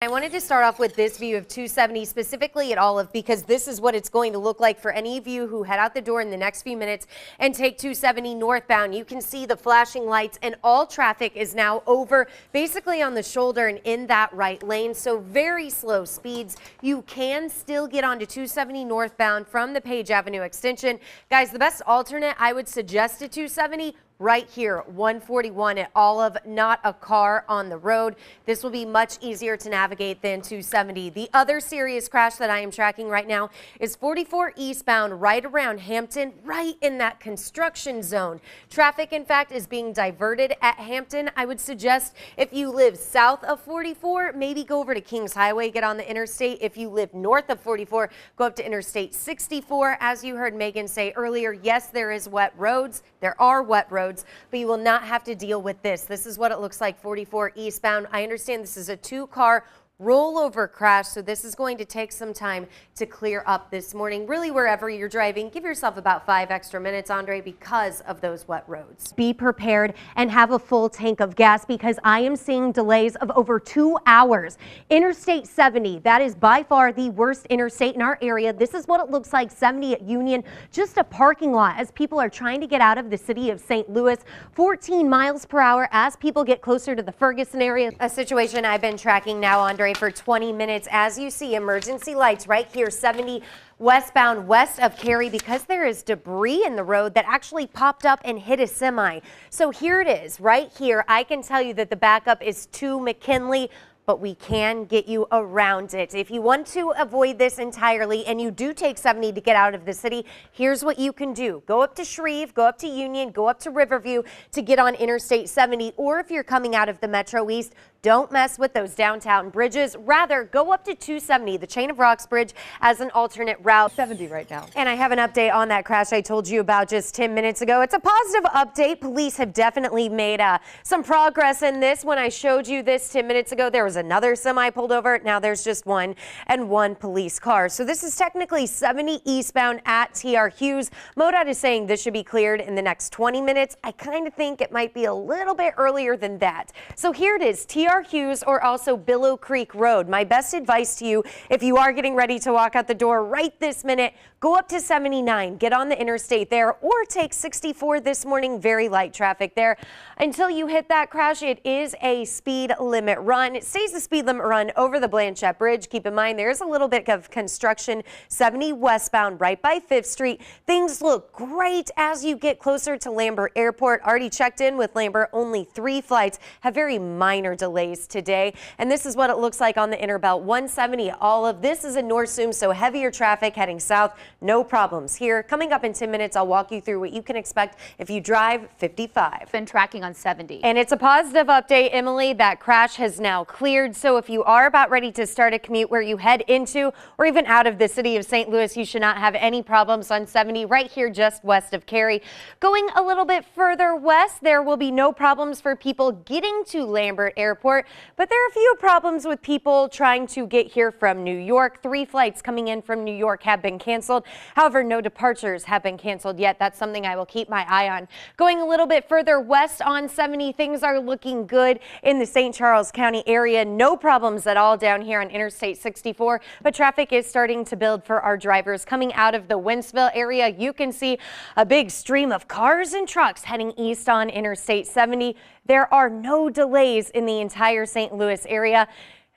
I wanted to start off with this view of 270, specifically at Olive, because this is what it's going to look like for any of you who head out the door in the next few minutes and take 270 northbound. You can see the flashing lights and all traffic is now over basically on the shoulder and in that right lane. So very slow speeds. You can still get onto 270 northbound from the Page Avenue extension. Guys, the best alternate I would suggest to 270 right here, 141 at Olive, not a car on the road. This will be much easier to navigate than 270. The other serious crash that I am tracking right now is 44 eastbound right around Hampton, right in that construction zone. Traffic, in fact, is being diverted at Hampton. I would suggest if you live south of 44, maybe go over to Kings Highway, get on the interstate. If you live north of 44, go up to Interstate 64. As you heard Megan say earlier, yes, there is wet roads. There are wet roads, but you will not have to deal with this. This is what it looks like 44 eastbound. I understand this is a two-car rollover crash, so this is going to take some time to clear up this morning. Really, wherever you're driving, give yourself about 5 extra minutes, Andre, because of those wet roads. Be prepared and have a full tank of gas because I am seeing delays of over 2 hours. Interstate 70, that is by far the worst interstate in our area. This is what it looks like, 70 at Union, just a parking lot as people are trying to get out of the city of St. Louis. 14 miles per hour as people get closer to the Ferguson area. A situation I've been tracking now, Andre, for 20 minutes. As you see, emergency lights right here, 70 westbound west of Cary, because there is debris in the road that actually popped up and hit a semi. So here it is right here. I can tell you that the backup is to McKinley, but we can get you around it. If you want to avoid this entirely and you do take 70 to get out of the city, here's what you can do. Go up to Shreve, go up to Union, go up to Riverview to get on Interstate 70, or if you're coming out of the Metro East, don't mess with those downtown bridges. Rather, go up to 270, the Chain of Rocks Bridge, as an alternate route. 70 right now. And I have an update on that crash I told you about just 10 minutes ago. It's a positive update. Police have definitely made some progress in this. When I showed you this 10 minutes ago, there was another semi pulled over. Now there's just one and one police car. So this is technically 70 eastbound at TR Hughes. MoDOT is saying this should be cleared in the next 20 minutes. I kind of think it might be a little bit earlier than that. So here it is, TR Hughes or also Billow Creek Road. My best advice to you, if you are getting ready to walk out the door right this minute, go up to 79, get on the interstate there, or take 64 this morning. Very light traffic there. Until you hit that crash, it is a speed limit run. It stays the speed limit run over the Blanchette Bridge. Keep in mind, there's a little bit of construction, 70 westbound right by 5th Street. Things look great as you get closer to Lambert Airport. Already checked in with Lambert. Only 3 flights have very minor delays today. And this is what it looks like on the Interbelt. 170 all of this is a Norsum, so heavier traffic heading south. No problems here. Coming up in 10 minutes, I'll walk you through what you can expect if you drive 55. Been tracking on 70. And it's a positive update, Emily. That crash has now cleared. So if you are about ready to start a commute where you head into or even out of the city of St. Louis, you should not have any problems on 70 right here just west of Cary. Going a little bit further west, there will be no problems for people getting to Lambert Airport, but there are a few problems with people trying to get here from New York. 3 flights coming in from New York have been canceled. However, no departures have been canceled yet. That's something I will keep my eye on. Going a little bit further west on 70, things are looking good in the St. Charles County area. No problems at all down here on Interstate 64, but traffic is starting to build for our drivers coming out of the Wentzville area. You can see a big stream of cars and trucks heading east on Interstate 70. There are no delays in the entire St. Louis area.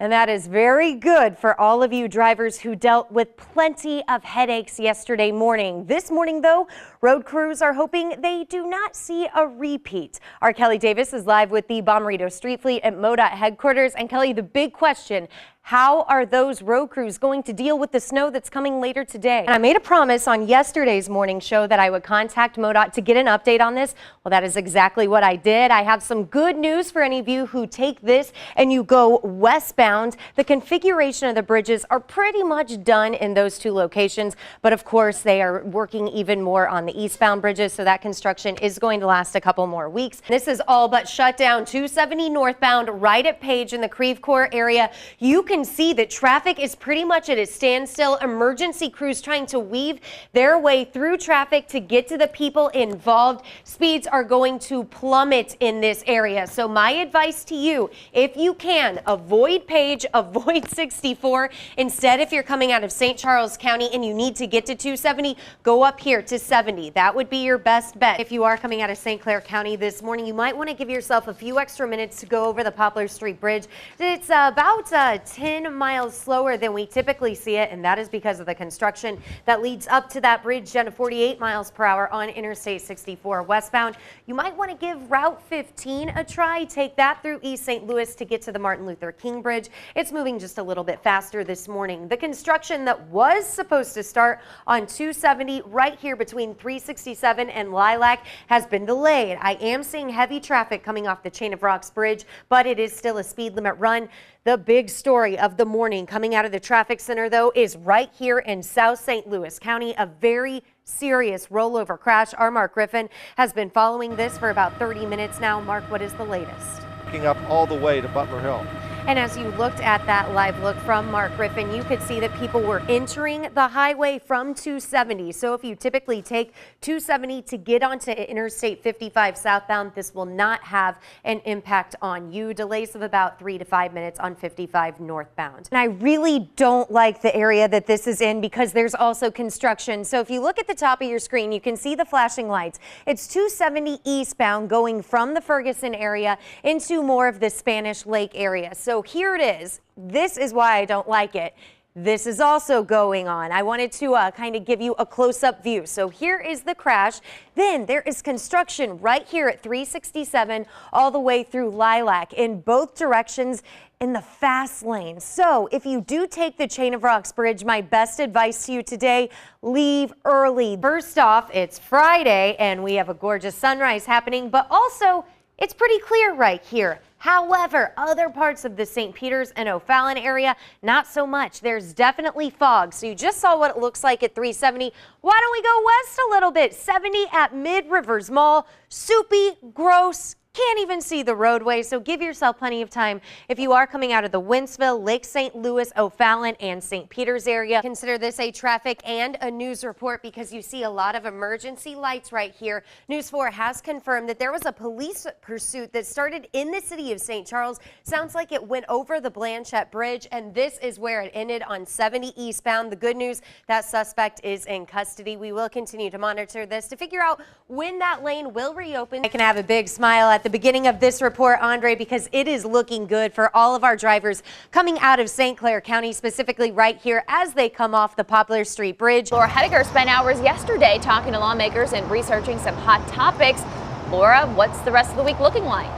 And that is very good for all of you drivers who dealt with plenty of headaches yesterday morning. This morning, though, road crews are hoping they do not see a repeat. Our Kelly Davis is live with the Bommarito Street Fleet at MoDOT headquarters. And Kelly, the big question, how are those road crews going to deal with the snow that's coming later today? And I made a promise on yesterday's morning show that I would contact MoDOT to get an update on this. Well, that is exactly what I did. I have some good news for any of you who take this and you go westbound. The configuration of the bridges are pretty much done in those 2 locations, but of course they are working even more on the eastbound bridges, so that construction is going to last a couple more weeks. This is all but shut down. 270 northbound right at Page in the Creve Coeur area. You can see that traffic is pretty much at a standstill. Emergency crews trying to weave their way through traffic to get to the people involved. Speeds are going to plummet in this area. So my advice to you, if you can, avoid Page, avoid 64. Instead, if you're coming out of St. Charles County and you need to get to 270, go up here to 70. That would be your best bet. If you are coming out of St. Clair County this morning, you might want to give yourself a few extra minutes to go over the Poplar Street Bridge. It's about 10 miles slower than we typically see it, and that is because of the construction that leads up to that bridge down to 48 miles per hour on Interstate 64 westbound. You might want to give Route 15 a try. Take that through East St. Louis to get to the Martin Luther King Bridge. It's moving just a little bit faster this morning. The construction that was supposed to start on 270 right here between 367 and Lilac has been delayed. I am seeing heavy traffic coming off the Chain of Rocks Bridge, but it is still a speed limit run. The big story of the morning coming out of the traffic center, though, is right here in South St. Louis County, a very serious rollover crash. Our Mark Griffin has been following this for about 30 minutes now. Mark, what is the latest? Up all the way to Butler Hill. And as you looked at that live look from Mark Griffin, you could see that people were entering the highway from 270. So if you typically take 270 to get onto Interstate 55 southbound, this will not have an impact on you. Delays of about 3 to 5 minutes on 55 northbound. And I really don't like the area that this is in because there's also construction. So if you look at the top of your screen, you can see the flashing lights. It's 270 eastbound going from the Ferguson area into more of the Spanish Lake area. So here it is. This is why I don't like it. This is also going on. I wanted to kind of give you a close-up view. So here is the crash. Then there is construction right here at 367 all the way through Lilac in both directions in the fast lane. So if you do take the Chain of Rocks Bridge, my best advice to you today, leave early. First off, it's Friday and we have a gorgeous sunrise happening, but also it's pretty clear right here. However, other parts of the St. Peters and O'Fallon area, not so much. There's definitely fog. So you just saw what it looks like at 370. Why don't we go west a little bit? 70 at Mid Rivers Mall. Soupy, gross. Can't even see the roadway, so give yourself plenty of time. If you are coming out of the Wentzville, Lake St. Louis, O'Fallon, and St. Peters area, consider this a traffic and a news report because you see a lot of emergency lights right here. News 4 has confirmed that there was a police pursuit that started in the city of St. Charles. Sounds like it went over the Blanchette Bridge, and this is where it ended on 70 eastbound. The good news, that suspect is in custody. We will continue to monitor this to figure out when that lane will reopen. I can have a big smile at the beginning of this report, Andre, because it is looking good for all of our drivers coming out of St. Clair County, specifically right here as they come off the Poplar Street Bridge. Laura Hettiger spent hours yesterday talking to lawmakers and researching some hot topics. Laura, what's the rest of the week looking like?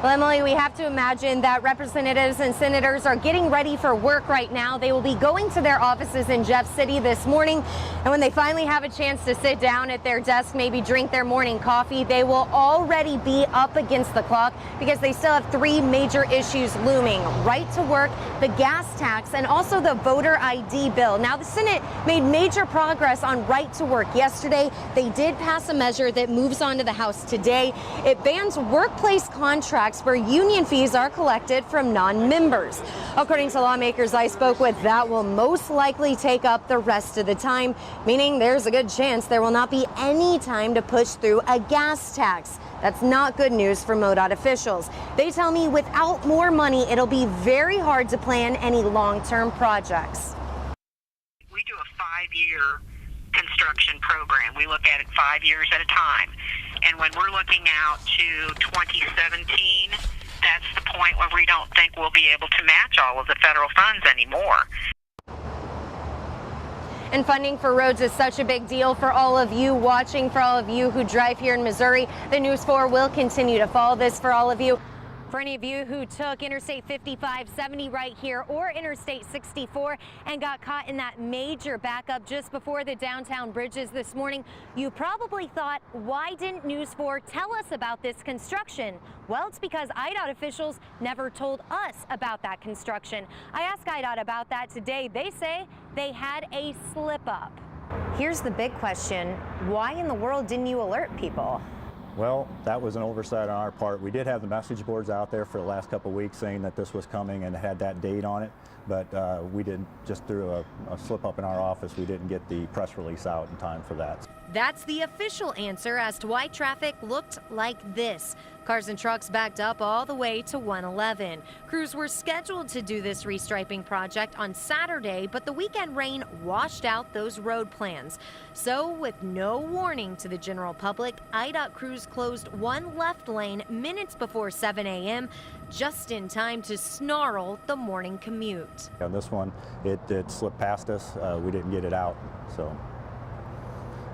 Well, Emily, we have to imagine that representatives and senators are getting ready for work right now. They will be going to their offices in Jeff City this morning. And when they finally have a chance to sit down at their desk, maybe drink their morning coffee, they will already be up against the clock because they still have 3 major issues looming. Right to work, the gas tax, and also the voter ID bill. Now, the Senate made major progress on right to work yesterday. They did pass a measure that moves on to the House today. It bans workplace contracts where union fees are collected from non-members. According to lawmakers I spoke with, that will most likely take up the rest of the time, meaning there's a good chance there will not be any time to push through a gas tax. That's not good news for MoDOT officials. They tell me without more money, it'll be very hard to plan any long-term projects. We do a 5-year construction program. We look at it 5 years at a time. And when we're looking out to 2017, that's the point where we don't think we'll be able to match all of the federal funds anymore. And funding for roads is such a big deal for all of you watching, for all of you who drive here in Missouri. The News 4 will continue to follow this for all of you. For any of you who took Interstate 55, 70 right here, or Interstate 64 and got caught in that major backup just before the downtown bridges this morning, you probably thought, why didn't News 4 tell us about this construction? Well, it's because IDOT officials never told us about that construction. I asked IDOT about that today. They say they had a slip up. Here's the big question. Why in the world didn't you alert people? Well, that was an oversight on our part. We did have the message boards out there for the last couple of weeks saying that this was coming and had that date on it, but we didn't, just through a slip up in our office, we didn't get the press release out in time for that. That's the official answer as to why traffic looked like this. Cars and trucks backed up all the way to 111. Crews were scheduled to do this restriping project on Saturday, but the weekend rain washed out those road plans. So, with no warning to the general public, IDOT crews closed one left lane minutes before 7 a.m., just in time to snarl the morning commute. On this one, it slipped past us. We didn't get it out, so.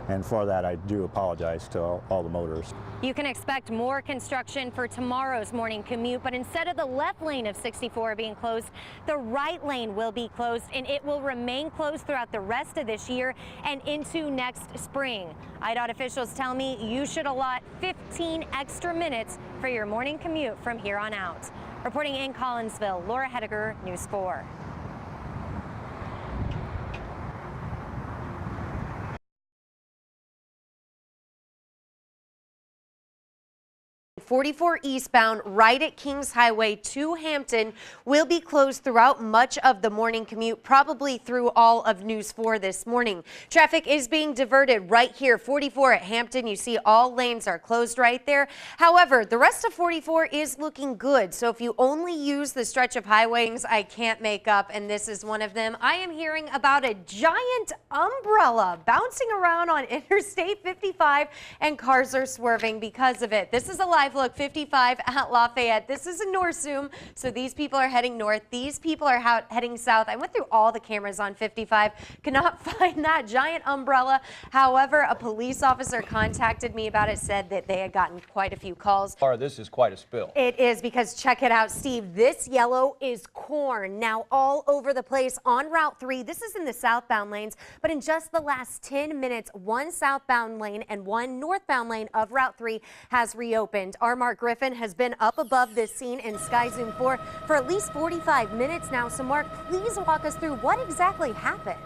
And for that, I do apologize to all the motorists. You can expect more construction for tomorrow's morning commute, but instead of the left lane of 64 being closed, the right lane will be closed, and it will remain closed throughout the rest of this year and into next spring. IDOT officials tell me you should allot 15 extra minutes for your morning commute from here on out. Reporting in Collinsville, Laura Hettiger, News 4. 44 eastbound right at Kings Highway to Hampton will be closed throughout much of the morning commute, probably through all of News 4 this morning. Traffic is being diverted right here. 44 at Hampton, you see all lanes are closed right there. However, the rest of 44 is looking good. So if you only use the stretch of highways I can't make up, and this is one of them, I am hearing about a giant umbrella bouncing around on Interstate 55 and cars are swerving because of it. This is a live look, 55 at Lafayette. This is in Northzoom, so these people are heading north. These people are heading south. I went through all the cameras on 55, could not find that giant umbrella. However, a police officer contacted me about it, said that they had gotten quite a few calls. This is quite a spill. It is, because check it out, Steve. This yellow is corn. Now all over the place on Route 3. This is in the southbound lanes, but in just the last 10 minutes, one southbound lane and one northbound lane of Route 3 has reopened. Our Mark Griffin has been up above this scene in Sky Zoom 4 for at least 45 minutes now. So Mark, please walk us through what exactly happened.